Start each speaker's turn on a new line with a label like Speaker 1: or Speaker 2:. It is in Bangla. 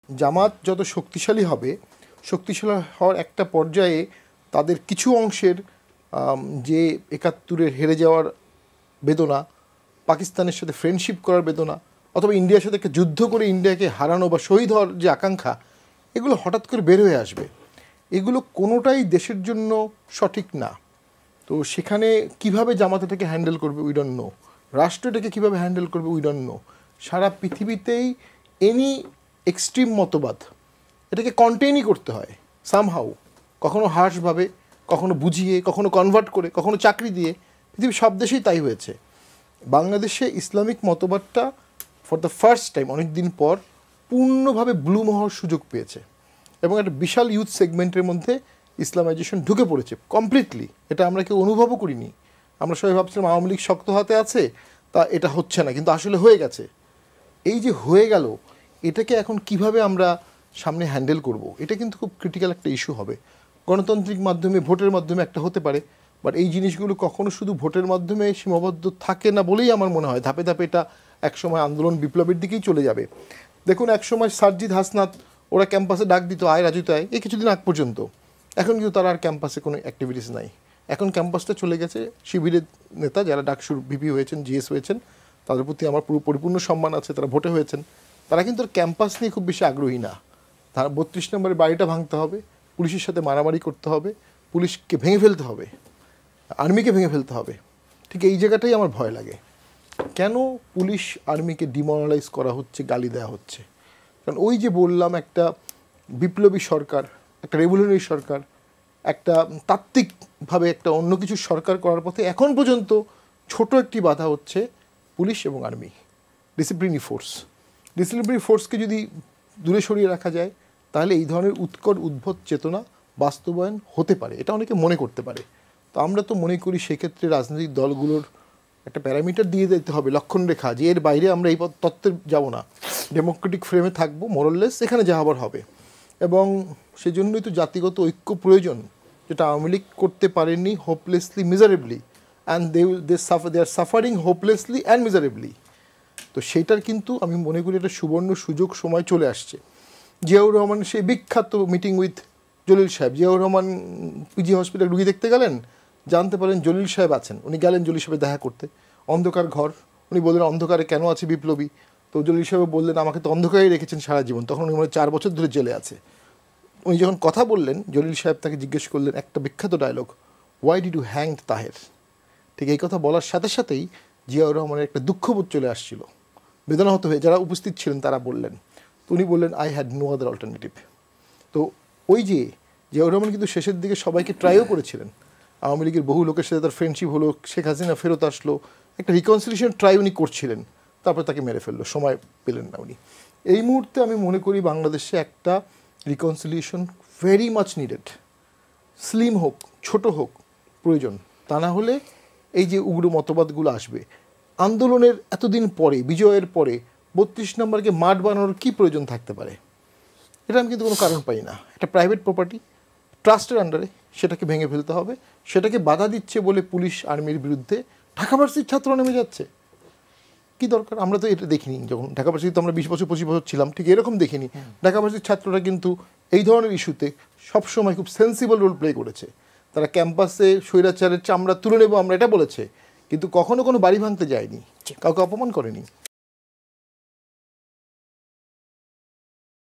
Speaker 1: জামাত যত শক্তিশালী হবে, শক্তিশালী হওয়ার একটা পর্যায়ে তাদের কিছু অংশের যে ৭১-এর হেরে যাওয়ার বেদনা, পাকিস্তানের সাথে ফ্রেন্ডশিপ করার বেদনা, অথবা ইন্ডিয়ার সাথে একটা যুদ্ধ করে ইন্ডিয়াকে হারানো বা শহীদ হওয়ার যে আকাঙ্ক্ষা, এগুলো হঠাৎ করে বের হয়ে আসবে। এগুলো কোনোটাই দেশের জন্য সঠিক না। তো সেখানে কিভাবে জামাত এটাকে হ্যান্ডেল করবে উই ডোন্ট নো, রাষ্ট্র এটাকে কীভাবে হ্যান্ডেল করবে উই ডোন্ট নো। সারা পৃথিবীতেই এনি এক্সট্রিম মতবাদ এটাকে কন্টেইনই করতে হয় সামহাউ, কখনো হার্শভাবে, কখনো বুঝিয়ে, কখনো কনভার্ট করে, কখনো চাকরি দিয়ে। পৃথিবীর সব দেশেই তাই হয়েছে। বাংলাদেশে ইসলামিক মতবাদটা ফর দ্য ফার্স্ট টাইম অনেক দিন পর পূর্ণভাবে ব্লুম হওয়ার সুযোগ পেয়েছে এবং একটা বিশাল ইউথ সেগমেন্টের মধ্যে ইসলামাইজেশন ঢুকে পড়েছে কমপ্লিটলি। এটা আমরা কেউ অনুভবও করিনি। আমরা সবাই ভাবছিলাম আওয়ামী লীগ শক্ত হাতে আছে, তা এটা হচ্ছে না, কিন্তু আসলে হয়ে গেছে। এই যে হয়ে গেল, এটাকে এখন কিভাবে আমরা সামনে হ্যান্ডেল করব, এটা কিন্তু খুব ক্রিটিক্যাল একটা ইস্যু হবে। গণতান্ত্রিক মাধ্যমে, ভোটের মাধ্যমে একটা হতে পারে, বাট এই জিনিসগুলো কখনো শুধু ভোটের মাধ্যমে সীমাবদ্ধ থাকে না বলেই আমার মনে হয় ধাপে ধাপে এটা একসময় আন্দোলন বিপ্লবের দিকেই চলে যাবে। দেখুন, একসময় সারজিদ হাসনাত ওরা ক্যাম্পাসে ডাক দিত, আয় রাজু তাই, এই কিছুদিন আগ পর্যন্ত। এখন কিন্তু তারা আর ক্যাম্পাসে কোনো অ্যাক্টিভিটিস নাই। এখন ক্যাম্পাসটা চলে গেছে শিবিরের নেতা যারা ডাকসুর ভিপি হয়েছেন, জিএস হয়েছেন, তাদের প্রতি আমার পরিপূর্ণ সম্মান আছে, তারা ভোটে হয়েছেন। তারা কিন্তু ক্যাম্পাস নিয়ে খুব বেশি আগ্রহী না। তারা ৩২ নম্বরের বাড়িটা ভাঙতে হবে, পুলিশের সাথে মারামারি করতে হবে, পুলিশকে ভেঙে ফেলতে হবে, আর্মিকে ভেঙে ফেলতে হবে। ঠিক এই জায়গাটাই আমার ভয় লাগে। কেন পুলিশ আর্মিকে ডিমোরালাইজ করা হচ্ছে, গালি দেওয়া হচ্ছে? কারণ ওই যে বললাম, একটা বিপ্লবী সরকার, একটা রেভলিউশনারি সরকার, একটা তাত্ত্বিকভাবে একটা অন্য কিছু সরকার করার পথে এখন পর্যন্ত ছোট একটি বাধা হচ্ছে পুলিশ এবং আর্মি, ডিসিপ্লিনারি ফোর্স। ডিসিপ্লিনারি ফোর্সকে যদি দূরে সরিয়ে রাখা যায়, তাহলে এই ধরনের উৎকট উদ্ভট চেতনা বাস্তবায়ন হতে পারে, এটা অনেকে মনে করতে পারে। তো আমরা তো মনে করি সেক্ষেত্রে রাজনৈতিক দলগুলোর একটা প্যারামিটার দিয়ে দিতে হবে, লক্ষণরেখা, যে এর বাইরে আমরা এই তত্ত্বে যাব না, ডেমোক্রেটিক ফ্রেমে থাকবো, মোরাললেস, এখানে যা হবার হবে। এবং সেজন্যই তো জাতিগত ঐক্য প্রয়োজন, যেটা আওয়ামী লীগ করতে পারেননি, hopelessly, miserably, and they are suffering hopelessly and miserably. তো সেইটার কিন্তু আমি মনে করি একটা সুবর্ণ সুযোগ সময় চলে আসছে। জিয়াউর রহমান সেই বিখ্যাত মিটিং উইথ জলিল সাহেব, জিয়াউর রহমান পিজি হসপিটাল রুগী দেখতে গেলেন, জানতে পারেন জলিল সাহেব আছেন। উনি গেলেন জলিল সাহেবের দেখা করতে, অন্ধকার ঘর। উনি বললেন অন্ধকারে কেন আছে বিপ্লবী? তো জলিল সাহেব বললেন আমাকে তো অন্ধকারেই রেখেছেন সারা জীবন। তখন উনি 4 বছর ধরে জেলে আছে। উনি যখন কথা বললেন, জলিল সাহেব তাকে জিজ্ঞেস করলেন একটা বিখ্যাত dialogue, why did you hang Taher? ঠিক এই কথা বলার সাথে সাথেই জিয়াউর রহমানের একটা দুঃখবোধ চলে আসছিল, বেদনাহত হয়ে যারা উপস্থিত ছিলেন তারা বললেন। তো উনি বললেন I had no other alternative. তো ওই যে জিয়াউর রহমান কিন্তু শেষের দিকে সবাইকে ট্রাইও করেছিলেন। আওয়ামী লীগের বহু লোকের সাথে তার ফ্রেন্ডশিপ হলো, শেখ হাসিনা ফেরত আসলো, একটা রিকনসিলিয়েশন ট্রাই উনি করছিলেন, তারপর তাকে মেরে ফেললো, সময় পেলেন না উনি। এই মুহূর্তে আমি মনে করি বাংলাদেশে একটা reconciliation very much needed. Slim হোক, ছোট হোক, প্রয়োজন। তা না হলে এই যে উগ্র মতবাদগুলো আসবে। আন্দোলনের এতদিন পরে, বিজয়ের পরে ৩২ নম্বরকে মাঠ বানানোর কী প্রয়োজন থাকতে পারে? এটা আমি কিন্তু কোনো কারণ পাই না। একটা প্রাইভেট প্রপার্টি, ট্রাস্টের আন্ডারে, সেটাকে ভেঙে ফেলতে হবে। সেটাকে বাধা দিচ্ছে বলে পুলিশ আর্মির বিরুদ্ধে ঢাকা ভার্সিটির ছাত্ররা নেমে যাচ্ছে। কী দরকার? আমরা তো এটা দেখিনি। যখন ঢাকা ভার্সিটিতে আমরা 20 বছর 25 বছর ছিলাম, ঠিক এরকম দেখিনি। ঢাকা ভার্সিটির ছাত্ররা কিন্তু এই ধরনের ইস্যুতে সবসময় খুব সেন্সিবল রোল প্লে করেছে। তারা ক্যাম্পাসে স্বৈরাচারের চামড়া তুলে নেব আমরা, এটা বলেছে, কিন্তু কখনো কোনো বাড়ি ভাঙতে যায়নি, কাউকে অপমান করেনি।